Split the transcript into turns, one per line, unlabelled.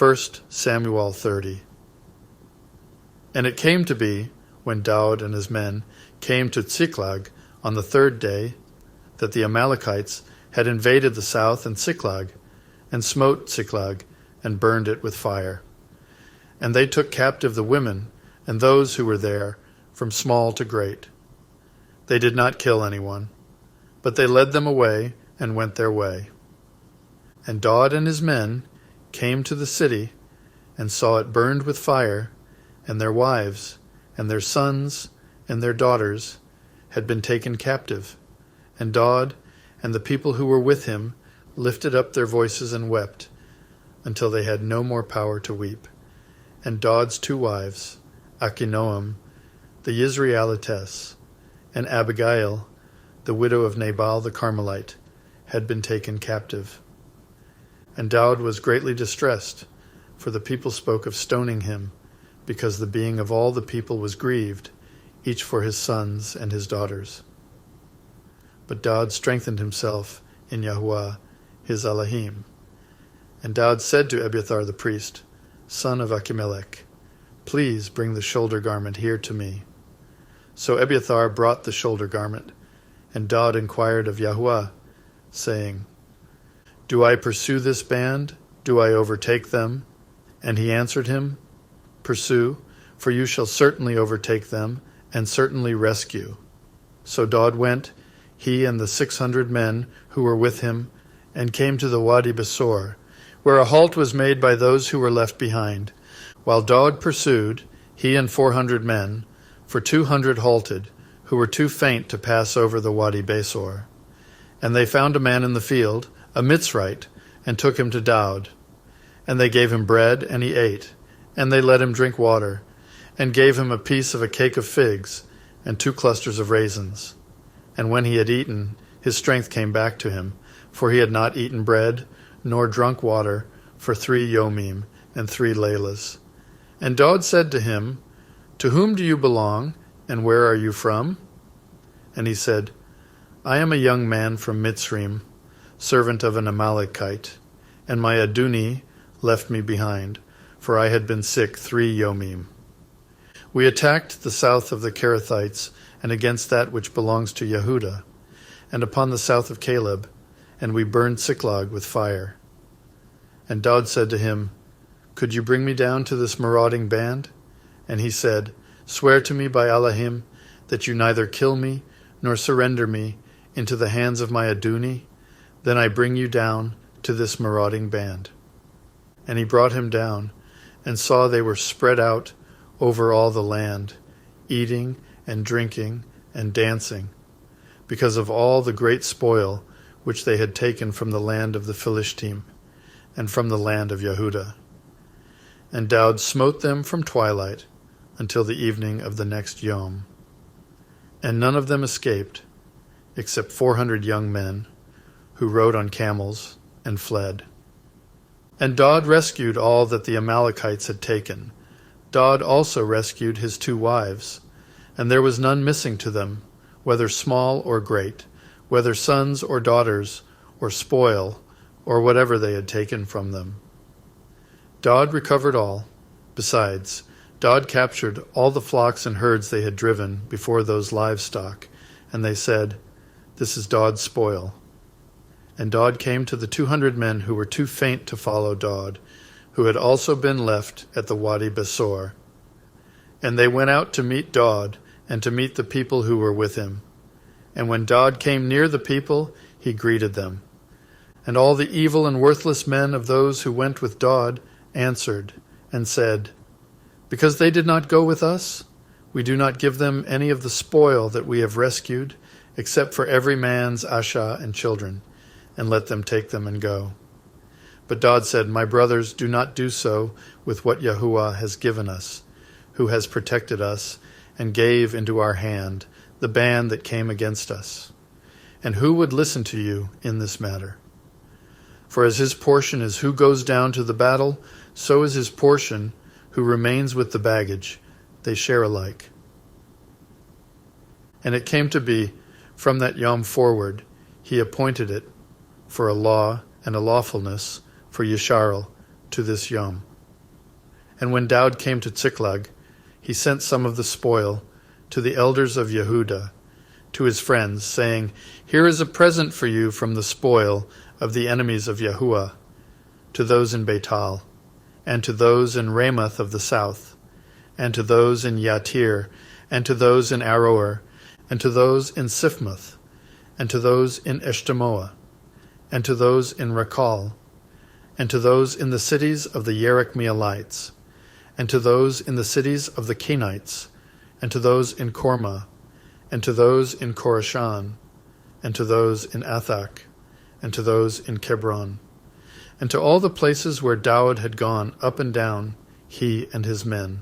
1 Samuel 30. And it came to be, when Daud and his men came to Tsiklag on the third day, that the Amalekites had invaded the south and Tsiklag, and smote Tsiklag, and burned it with fire. And they took captive the women and those who were there, from small to great. They did not kill anyone, but they led them away and went their way. And Daud and his men came to the city, and saw it burned with fire, and their wives, and their sons, and their daughters had been taken captive. And Daud and the people who were with him lifted up their voices and wept, until they had no more power to weep. And Daud's two wives, Achinoam, the Yisraelitess, and Abigail, the widow of Nabal the Carmelite, had been taken captive. And Daud was greatly distressed, for the people spoke of stoning him, because the being of all the people was grieved, each for his sons and his daughters. But Daud strengthened himself in Yahuah, his Elohim. And Daud said to Abiathar the priest, son of Achimelech, please bring the shoulder garment here to me. So Abiathar brought the shoulder garment, and Daud inquired of Yahuah, saying, do I pursue this band? Do I overtake them? And he answered him, pursue, for you shall certainly overtake them, and certainly rescue. So Daud went, he and the 600 men who were with him, and came to the Wadi Besor, where a halt was made by those who were left behind. While Daud pursued, he and 400 men, for 200 halted, who were too faint to pass over the Wadi Besor. And they found a man in the field, a Mitzrite, and took him to Daud. And they gave him bread, and he ate, and they let him drink water, and gave him a piece of a cake of figs, and 2 clusters of raisins. And when he had eaten, his strength came back to him, for he had not eaten bread, nor drunk water, for 3 yomim and 3 leilas. And Daud said to him, to whom do you belong, and where are you from? And he said, I am a young man from Mitzrim, servant of an Amalekite, and my Aduni left me behind, for I had been sick 3 yomim. We attacked the south of the Kerethites, and against that which belongs to Yehudah, and upon the south of Caleb, and we burned Tsiklag with fire. And Daud said to him, could you bring me down to this marauding band? And he said, swear to me by Elohim that you neither kill me nor surrender me into the hands of my Aduni, then I bring you down to this marauding band. And he brought him down, and saw they were spread out over all the land, eating and drinking and dancing, because of all the great spoil which they had taken from the land of the Philistine, and from the land of Yehudah. And Daud smote them from twilight until the evening of the next yom. And none of them escaped, except 400 young men, who rode on camels and fled. And Daud rescued all that the Amalekites had taken. Daud also rescued his 2 wives, and there was none missing to them, whether small or great, whether sons or daughters, or spoil, or whatever they had taken from them. Daud recovered all. Besides, Daud captured all the flocks and herds they had driven before those livestock, and they said, this is Daud's spoil. And Daud came to the 200 men who were too faint to follow Daud, who had also been left at the Wadi Besor. And they went out to meet Daud, and to meet the people who were with him. And when Daud came near the people, he greeted them. And all the evil and worthless men of those who went with Daud answered, and said, because they did not go with us, we do not give them any of the spoil that we have rescued, except for every man's asha and children, and let them take them and go. But Daud said, my brothers, do not do so with what Yahuah has given us, who has protected us, and gave into our hand the band that came against us. And who would listen to you in this matter? For as his portion is who goes down to the battle, so is his portion who remains with the baggage. They share alike. And it came to be, from that yom forward, he appointed it for a law and a lawfulness for Yisharel to this yom. And when Daud came to Ziklag, he sent some of the spoil to the elders of Yehudah, to his friends, saying, "Here is a present for you from the spoil of the enemies of Yahuah, to those in Beital, and to those in Ramoth of the south, and to those in Yatir, and to those in Aroer, and to those in Siphmoth, and to those in Eshtemoa, and to those in Rakal, and to those in the cities of the Yerachmeelites, and to those in the cities of the Kenites, and to those in Korma, and to those in Korashan, and to those in Athak, and to those in Kebron, and to all the places where Daud had gone up and down, he and his men,